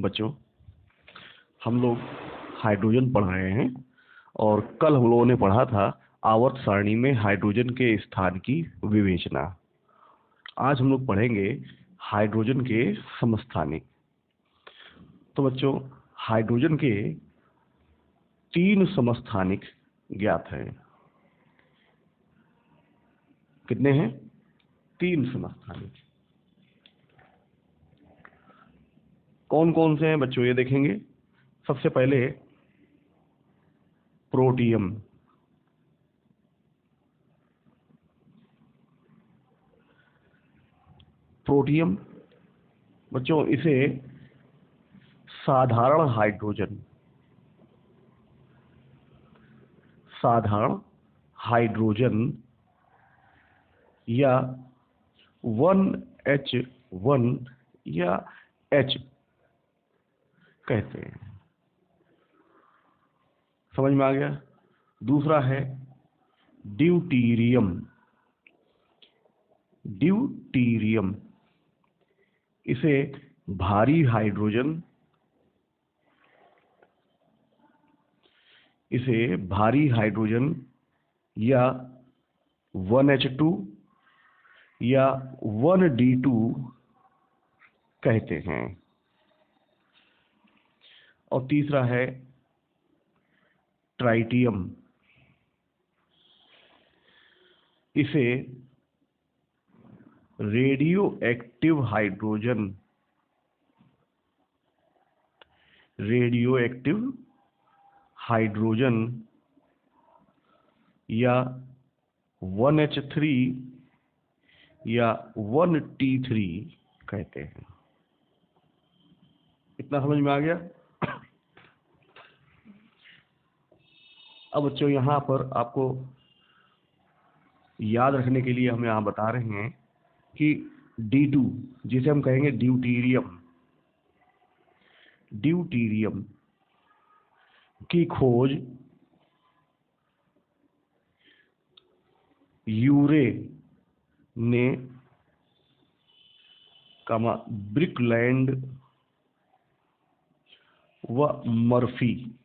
बच्चों, हम लोग हाइड्रोजन पढ़ रहे हैं और कल हम लोगों ने पढ़ा था आवर्त सारणी में हाइड्रोजन के स्थान की विवेचना। आज हम लोग पढ़ेंगे हाइड्रोजन के समस्थानिक। तो बच्चों, हाइड्रोजन के 3 समस्थानिक ज्ञात हैं। कितने हैं? 3 समस्थानिक। कौन कौन से हैं बच्चों, ये देखेंगे। सबसे पहले प्रोटियम। प्रोटियम बच्चों, इसे साधारण हाइड्रोजन या 1H1 या H कहते हैं। समझ में आ गया? दूसरा है ड्यूटीरियम। इसे भारी हाइड्रोजन या 1H2 या 1D2 कहते हैं। और तीसरा है ट्राइटियम। इसे रेडियो एक्टिव हाइड्रोजन या 1H3 या 1T3 कहते हैं। इतना समझ में आ गया? अब बच्चों, यहाँ पर आपको याद रखने के लिए हम यहाँ बता रहे हैं कि D2, जिसे हम कहेंगे ड्यूटीरियम की खोज यूरे ने ब्रिकलैंड व मर्फी,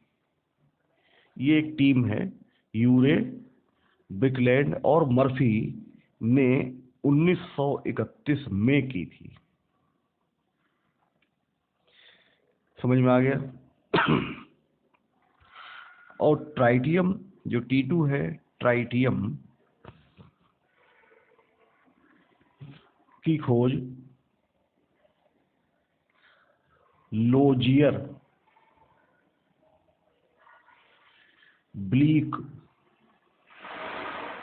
ये एक टीम है, यूरे, ब्रिकलैंड और मर्फी ने 1931 में की थी। समझ में आ गया? और ट्राइटियम जो T2 है, ट्राइटियम की खोज लोजियर, ब्लीक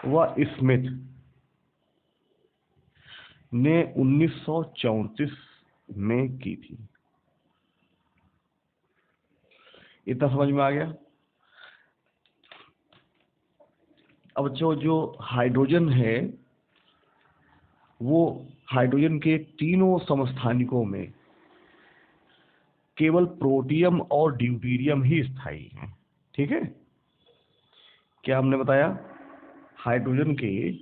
व स्मिथ ने 1934 में की थी। इतना समझ में आ गया? अब जो हाइड्रोजन है, वो हाइड्रोजन के तीनों समस्थानिकों में केवल प्रोटियम और ड्यूटीरियम ही स्थायी है। ठीक है? क्या हमने बताया? हाइड्रोजन के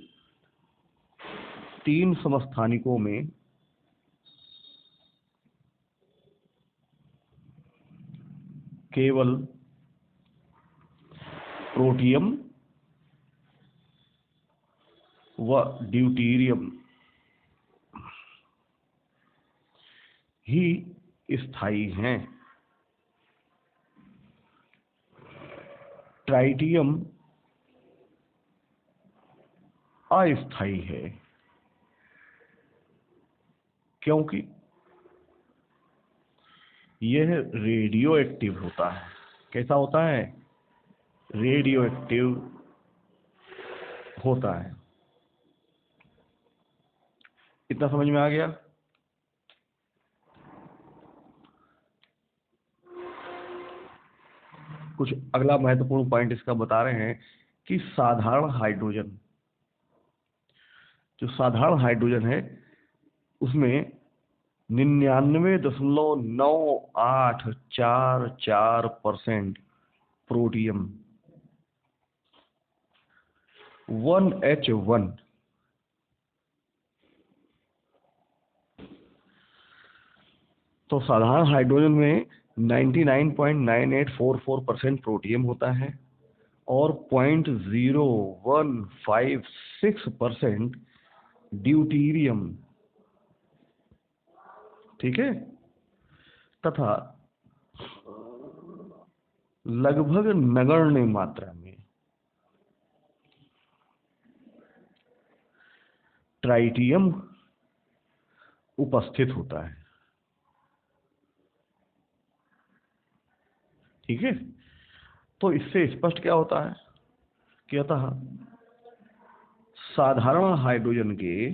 3 समस्थानिकों में केवल प्रोटियम व ड्यूटीरियम ही स्थायी हैं। ट्राइटियम अस्थायी है, क्योंकि यह रेडियो एक्टिव होता है। कैसा होता है? रेडियो एक्टिव होता है। इतना समझ में आ गया? कुछ अगला महत्वपूर्ण पॉइंट इसका बता रहे हैं कि साधारण हाइड्रोजन है, उसमें 99.9844% प्रोटियम, 1H1 . तो साधारण हाइड्रोजन में 99.9844% प्रोटियम होता है और 0.0156% ड्यूटीरियम, ठीक है, तथा लगभग नगण्य मात्रा में ट्राइटियम उपस्थित होता है। ठीक है, तो इससे स्पष्ट क्या होता है कि अतः साधारण हाइड्रोजन के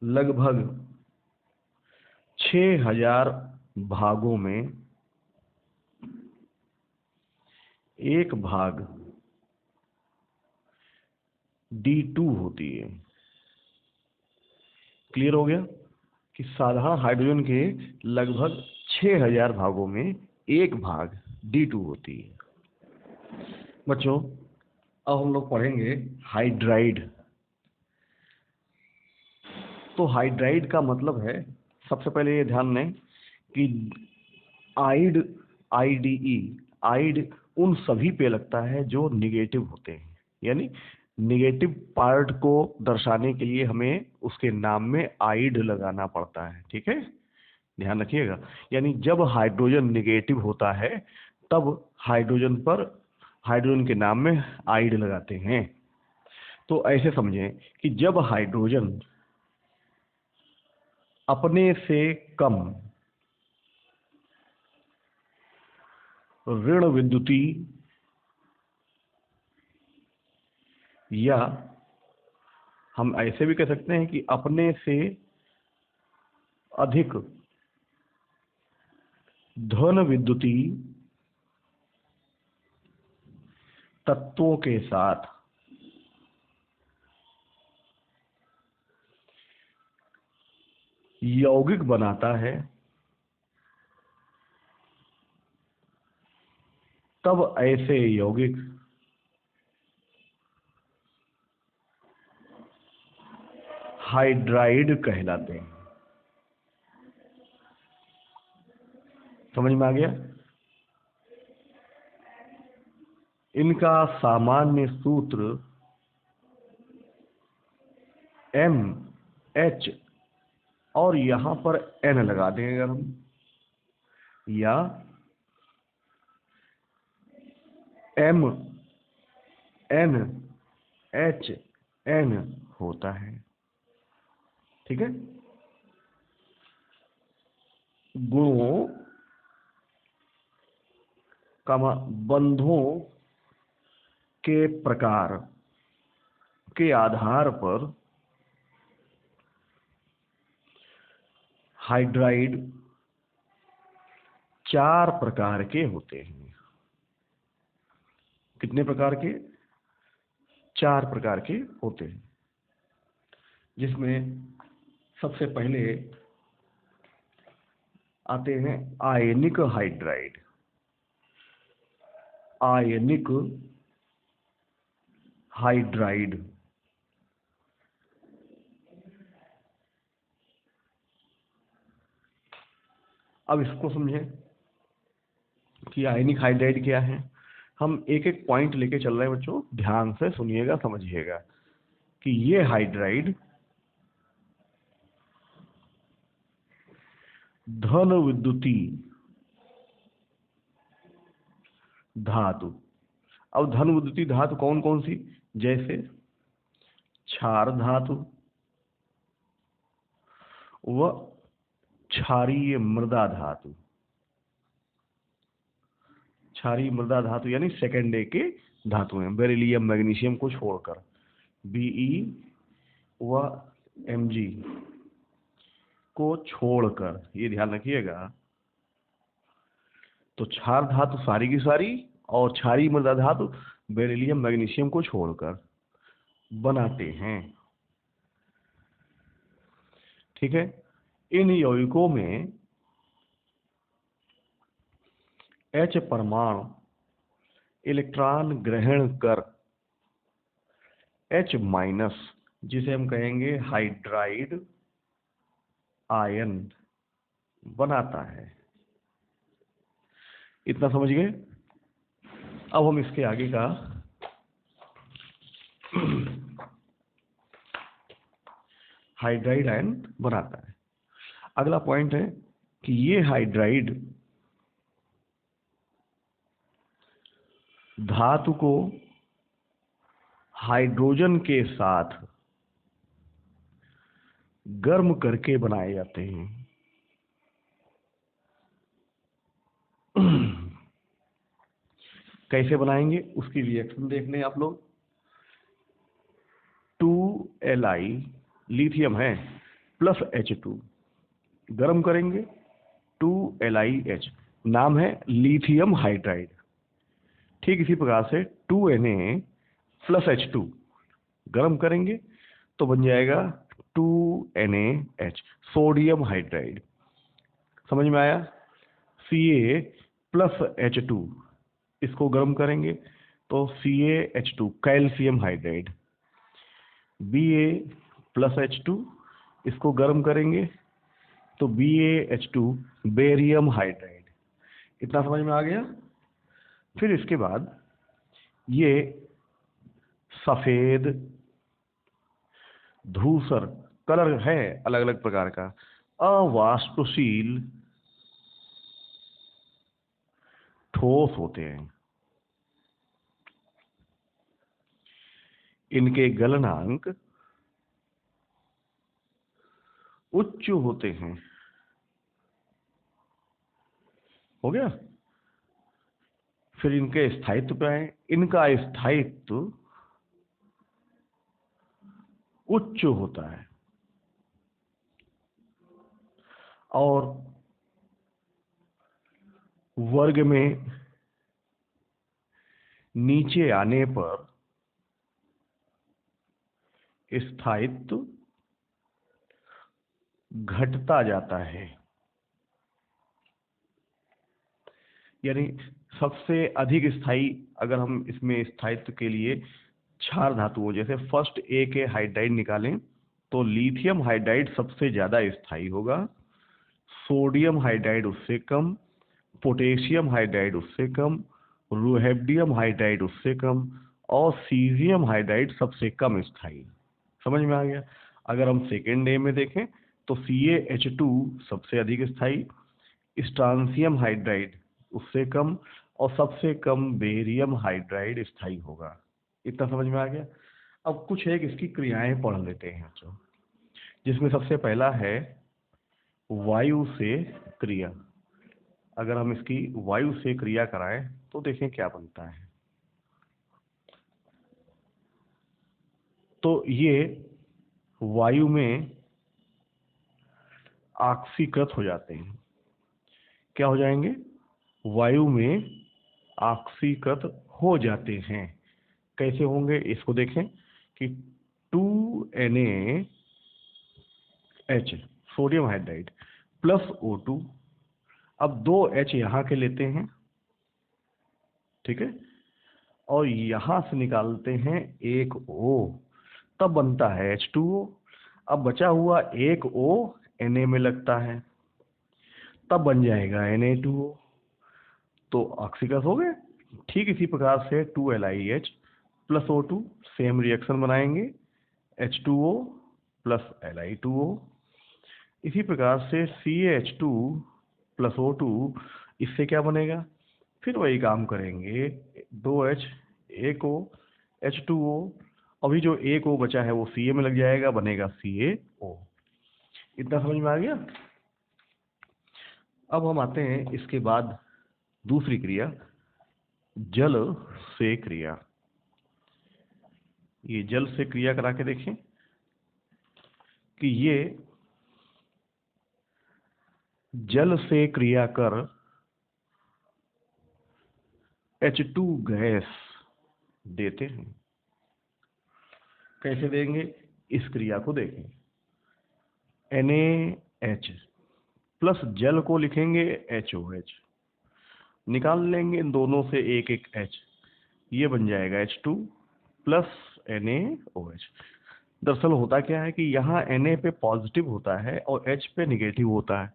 लगभग 6000 भागों में एक भाग D2 होती है। क्लियर हो गया कि साधारण हाइड्रोजन के लगभग 6000 भागों में एक भाग D2 होती है। बच्चों, अब हम लोग पढ़ेंगे हाइड्राइड। तो हाइड्राइड का मतलब है, सबसे पहले ये ध्यान दें कि आइड, IDE, आइड उन सभी पे लगता है जो निगेटिव होते हैं, यानी निगेटिव पार्ट को दर्शाने के लिए हमें उसके नाम में आइड लगाना पड़ता है। ठीक है, ध्यान रखिएगा। यानी जब हाइड्रोजन निगेटिव होता है तब हाइड्रोजन के नाम में आइड लगाते हैं। तो ऐसे समझें कि जब हाइड्रोजन अपने से कम ऋण विद्युती या हम ऐसे भी कह सकते हैं कि अपने से अधिक धन विद्युती तत्वों के साथ यौगिक बनाता है तब ऐसे यौगिक हाइड्राइड कहलाते हैं। समझ में आ गया? इनका सामान्य सूत्र MH और यहां पर N लगा देंगे अगर हम, या MNHN होता है। ठीक है, गुणों बंधों के प्रकार के आधार पर हाइड्राइड 4 प्रकार के होते हैं। कितने प्रकार के? 4 प्रकार के होते हैं, जिसमें सबसे पहले आते हैं आयनिक हाइड्राइड। आयनिक हाइड्राइड अब इसको समझें कि आयनिक हाइड्राइड क्या है। हम एक एक पॉइंट लेके चल रहे हैं बच्चों, ध्यान से सुनिएगा, समझिएगा कि ये हाइड्राइड धन विद्युती धातु। अब धन विद्युती धातु कौन कौन सी? जैसे क्षार धातु व क्षारीय मृदा धातु। क्षारीय मृदा धातु यानी सेकेंड के धातु हैं, बेरिलियम मैग्नीशियम को छोड़कर, Be व Mg को छोड़कर, ये ध्यान रखिएगा। तो क्षार धातु सारी की सारी और क्षारीय मृदा धातु बेरिलियम मैग्नीशियम को छोड़कर बनाते हैं। ठीक है, इन यौगिकों में H परमाणु इलेक्ट्रॉन ग्रहण कर H-, जिसे हम कहेंगे हाइड्राइड आयन बनाता है। इतना समझ गए। अब हम इसके आगे का हाइड्राइड आयन बनाता है। अगला पॉइंट है कि ये हाइड्राइड धातु को हाइड्रोजन के साथ गर्म करके बनाए जाते हैं। कैसे बनाएंगे उसकी रिएक्शन देख लें आप लोग। 2Li लिथियम है प्लस H2 गर्म करेंगे 2LiH, नाम है लिथियम हाइड्राइड। ठीक इसी प्रकार से 2Na प्लस H2 गर्म करेंगे तो बन जाएगा 2NaH, सोडियम हाइड्राइड। समझ में आया। Ca प्लस H2 इसको गर्म करेंगे तो CaH2, calcium hydride. Ba plus H2 इसको गर्म करेंगे तो BaH2, बेरियम हाइड्राइड। इतना समझ में आ गया। फिर इसके बाद ये सफेद, धूसर कलर है अलग अलग प्रकार का, अवाष्पशील ठोस होते हैं। इनके गलनांक उच्च होते हैं। हो गया। फिर इनके स्थायित्व पे आए। इनका स्थायित्व उच्च होता है और वर्ग में नीचे आने पर स्थायित्व घटता जाता है। यानी सबसे अधिक स्थायी, अगर हम इसमें स्थायित्व के लिए क्षार धातुओं जैसे फर्स्ट ए के हाइड्राइड निकालें तो लिथियम हाइड्राइड सबसे ज्यादा स्थायी होगा, सोडियम हाइड्राइड उससे कम, पोटेशियम हाइड्राइड उससे कम, रुहेब्डियम हाइड्राइड उससे कम और सीजियम हाइड्राइड सबसे कम स्थायी। समझ में आ गया। अगर हम सेकेंड ए में देखें तो CaH2 सबसे अधिक स्थायी, स्ट्रांसियम हाइड्राइड उससे कम और सबसे कम बेरियम हाइड्राइड स्थायी होगा। इतना समझ में आ गया। अब कुछ एक इसकी क्रियाएं पढ़ लेते हैं बच्चों, जिसमें सबसे पहला है वायु से क्रिया। अगर हम इसकी वायु से क्रिया कराएं तो देखें क्या बनता है। तो ये वायु में ऑक्सीकृत हो जाते हैं। क्या हो जाएंगे? वायु में ऑक्सीकृत हो जाते हैं। कैसे होंगे इसको देखें कि 2NaH sodium hydride plus O2, अब 2H यहाँ के लेते हैं, ठीक है, और यहाँ से निकालते हैं एक O, तब बनता है H2O। अब बचा हुआ एक O Na में लगता है, तब बन जाएगा Na2O, तो ऑक्सीकृत हो गए। ठीक इसी प्रकार से 2LiH plus O2 same reaction बनाएंगे, H2O प्लस Li2O। इसी प्रकार से CaH2 प्लस O2, इससे क्या बनेगा? फिर वही काम करेंगे, 2H एक O H2O, अभी जो एक O बचा है वो Ca में लग जाएगा, बनेगा CaO। इतना समझ में आ गया। अब हम आते हैं इसके बाद दूसरी क्रिया, जल से क्रिया। ये जल से क्रिया करा के देखें कि ये जल से क्रिया कर H2 गैस देते हैं। कैसे देंगे इस क्रिया को देखें। NaH प्लस जल को लिखेंगे HOH, निकाल लेंगे इन दोनों से एक एक H, ये बन जाएगा H2 प्लस NaOH। दरअसल होता क्या है कि यहाँ Na पे पॉजिटिव होता है और H पे निगेटिव होता है।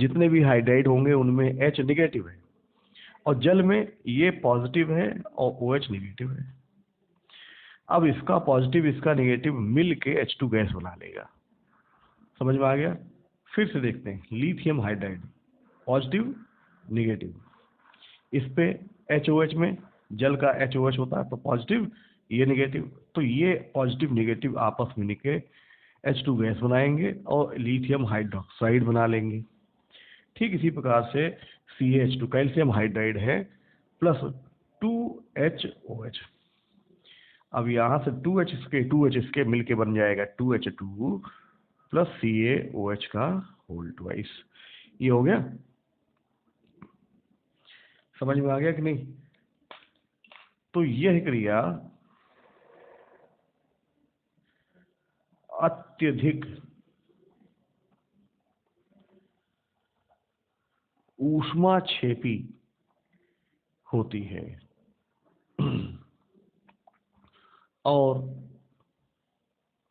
जितने भी हाइड्राइड होंगे उनमें H निगेटिव है, और जल में ये पॉजिटिव है और OH निगेटिव है। अब इसका पॉजिटिव इसका निगेटिव मिल के H2 गैस बना लेगा। समझ में आ गया? फिर से देखते हैं, लिथियम हाइड्राइड पॉजिटिव निगेटिव, इस पे HOH में जल का HOH होता है तो पॉजिटिव, ये निगेटिव, तो ये पॉजिटिव निगेटिव आपस में मिलके H2 गैस बनाएंगे और लिथियम हाइड्रोक्साइड बना लेंगे। ठीक इसी प्रकार से CH2 कैल्शियम हाइड्राइड है प्लस 2HOH। अब यहाँ से 2H इसके मिलके बन जाएगा 2H2 प्लस CaOH का होल ट्वाइस। ये हो गया? समझ में आ गया कि नहीं? तो यह क्रिया अत्यधिक ऊष्माक्षेपी होती है और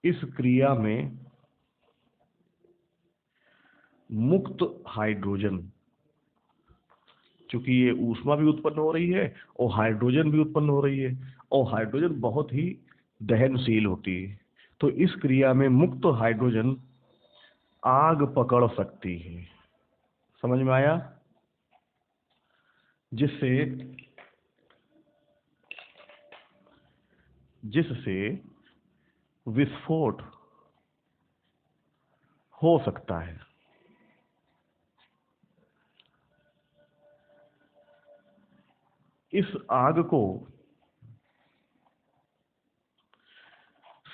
इस क्रिया में मुक्त हाइड्रोजन, चूंकि ये ऊष्मा भी उत्पन्न हो रही है और हाइड्रोजन भी उत्पन्न हो रही है, और हाइड्रोजन बहुत ही दहनशील होती है, तो इस क्रिया में मुक्त हाइड्रोजन आग पकड़ सकती है। समझ में आया? जिससे विस्फोट हो सकता है। इस आग को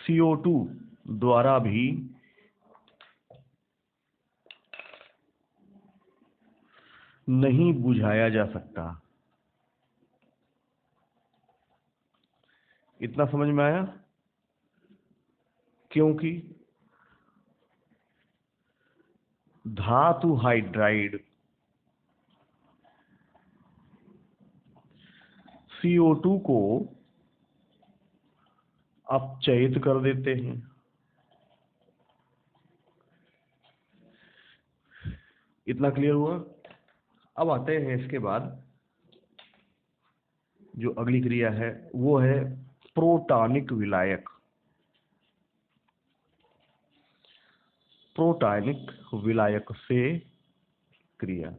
CO2 द्वारा भी नहीं बुझाया जा सकता। इतना समझ में आया? क्योंकि धातु हाइड्राइड CO2 को अपचयित कर देते हैं। इतना क्लियर हुआ? अब आते हैं इसके बाद जो अगली क्रिया है वो है प्रोटॉनिक विलायक। प्रोटॉनिक विलायक से क्रिया।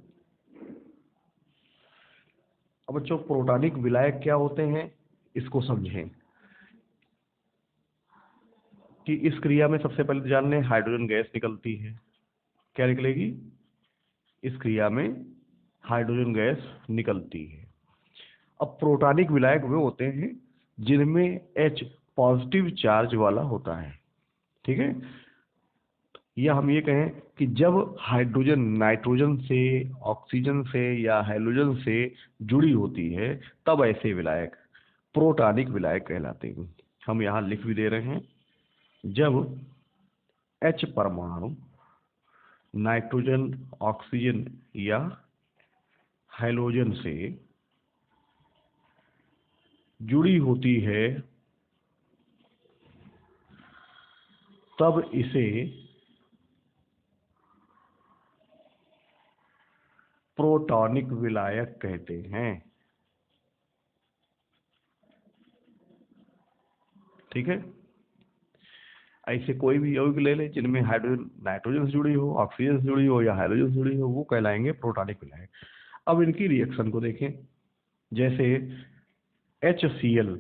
अब बच्चों, प्रोटॉनिक विलायक क्या होते हैं इसको समझें कि इस क्रिया में सबसे पहले जान लें हाइड्रोजन गैस निकलती है। क्या निकलेगी? इस क्रिया में हाइड्रोजन गैस निकलती है। अब प्रोटॉनिक विलायक वे होते हैं जिनमें H पॉजिटिव चार्ज वाला होता है। ठीक है? या हम ये कहें कि जब हाइड्रोजन नाइट्रोजन से, ऑक्सीजन से या हैलोजन से जुड़ी होती है तब ऐसे विलायक प्रोटॉनिक विलायक कहलाते हैं। हम यहाँ लिख भी दे रहे हैं, जब H परमाणु नाइट्रोजन, ऑक्सीजन या हैलोजन से जुड़ी होती है तब इसे प्रोटॉनिक विलायक कहते हैं। ठीक है? ऐसे कोई भी यौगिक ले ले जिनमें हाइड्रोजन नाइट्रोजन से जुड़ी हो, ऑक्सीजन से जुड़ी हो या हाइड्रोजन से जुड़ी हो, वो कहलाएंगे प्रोटॉनिक विलायक। अब इनकी रिएक्शन को देखें। जैसे HCl,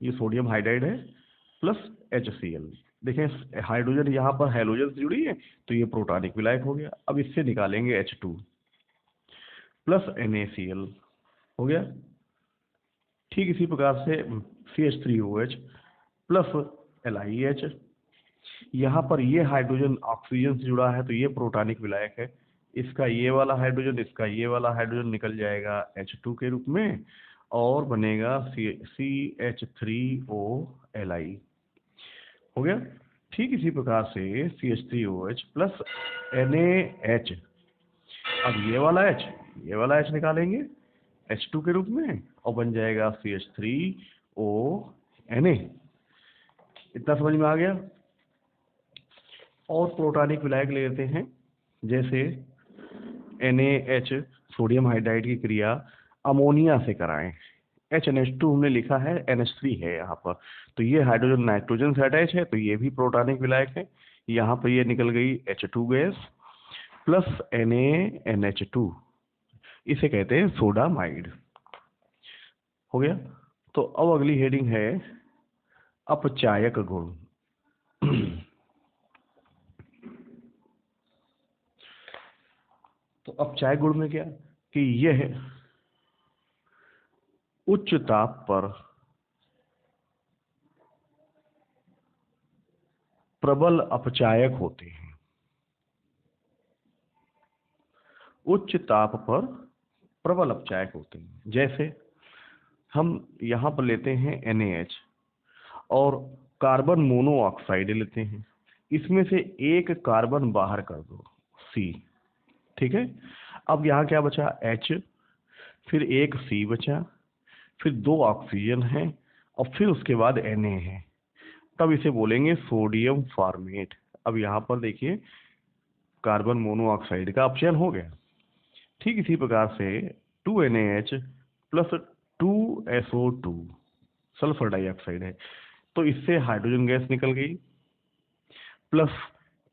ये सोडियम हाइड्राइड है प्लस HCl। देखें हाइड्रोजन यहाँ पर हैलोजन से जुड़ी है तो ये प्रोटॉनिक विलायक हो गया। अब इससे निकालेंगे H2 प्लस NaCl, हो गया। ठीक इसी प्रकार से CH3OH प्लस LiH, यहाँ पर ये हाइड्रोजन ऑक्सीजन से जुड़ा है तो ये प्रोटॉनिक विलायक है। इसका ये वाला हाइड्रोजन, इसका ये वाला हाइड्रोजन निकल जाएगा H2 के रूप में और बनेगा CH3OLi, हो गया। ठीक इसी प्रकार से CH3OH प्लस NaH, अब ये वाला H निकालेंगे H2 के रूप में और बन जाएगा CH3ONa। इतना समझ में आ गया। और प्रोटॉनिक विलायक ले लेते हैं, जैसे NaH सोडियम हाइड्राइड की क्रिया अमोनिया से कराएं। HNH2 हमने लिखा है, NH3 है यहाँ पर, तो ये हाइड्रोजन नाइट्रोजन से अटैच है, तो ये भी प्रोटॉनिक विलायक है। यहाँ पर ये निकल गई H2 गैस प्लस NaNH2, इसे कहते हैं सोडामाइड। हो गया। तो अब अगली हेडिंग है अपचायक गुण। तो अपचायक गुण में क्या कि यह उच्च ताप पर प्रबल अपचायक होते हैं। उच्च ताप पर प्रबल अपचायक होते हैं। जैसे हम यहाँ पर लेते हैं NaH और कार्बन मोनोऑक्साइड लेते हैं, इसमें से एक कार्बन बाहर कर दो, C, ठीक है। अब यहाँ क्या बचा, H, फिर एक C बचा, फिर 2 ऑक्सीजन है और फिर उसके बाद Na है, तब इसे बोलेंगे सोडियम फॉर्मेट। अब यहाँ पर देखिए कार्बन मोनोऑक्साइड का अपचयन हो गया। ठीक इसी प्रकार से 2NaH plus 2SO2 sulphur dioxide है, तो इससे हाइड्रोजन गैस निकल गई, प्लस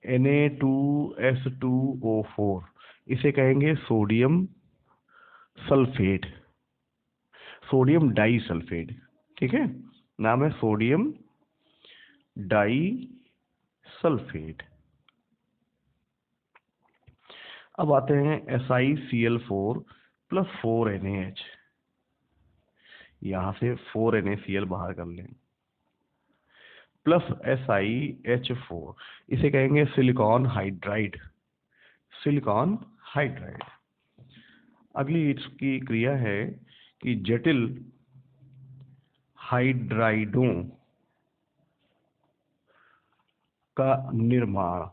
Na2S2O4, इसे कहेंगे sodium sulphate, sodium di sulphate, ठीक है, नाम है सोडियम डाई सल्फेट। अब आते हैं SiCl4 प्लस 4NaH, यहां से 4NaCl बाहर कर लें, प्लस SiH4, इसे कहेंगे सिलिकॉन हाइड्राइड, सिलिकॉन हाइड्राइड। अगली इसकी क्रिया है कि जटिल हाइड्राइडों का निर्माण,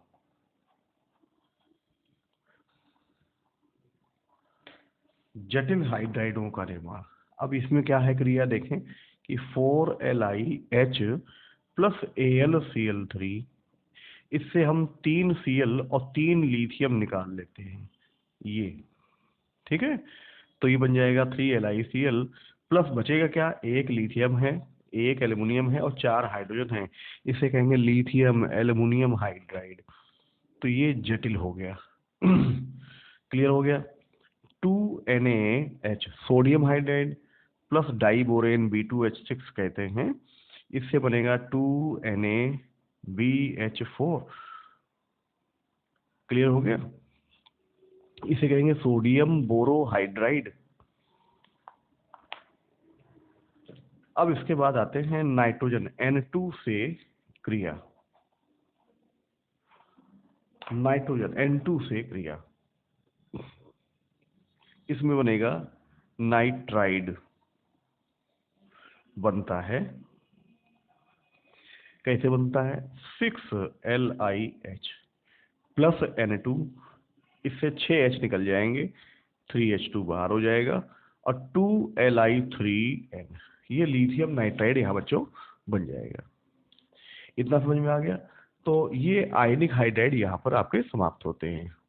जटिल हाइड्राइडों का निर्माण। अब इसमें क्या है क्रिया, देखें कि 4LiH प्लस AlCl3, इससे हम 3 Cl और 3 लिथियम निकाल लेते हैं, ये ठीक है। तो ये बन जाएगा 3LiCl प्लस बचेगा क्या, एक लिथियम है, एक एल्युमिनियम है और 4 हाइड्रोजन है, इसे कहेंगे लिथियम एल्युमिनियम हाइड्राइड। तो ये जटिल हो गया। क्लियर हो गया। 2NaH sodium hydride plus diborane B2H6 कहते हैं, इससे बनेगा 2NaBH4। क्लियर हो गया। इसे कहेंगे सोडियम बोरोहाइड्राइड। अब इसके बाद आते हैं नाइट्रोजन N2 से क्रिया, नाइट्रोजन N2 से क्रिया, इसमें बनेगा नाइट्राइड बनता है। कैसे बनता है, 6LiH प्लस N2, इससे 6H निकल जाएंगे, 3H2 बाहर हो जाएगा और 2Li3N, ये लिथियम नाइट्राइड यहाँ बच्चों बन जाएगा। इतना समझ में आ गया। तो ये आयनिक हाइड्राइड यहाँ पर आपके समाप्त होते हैं।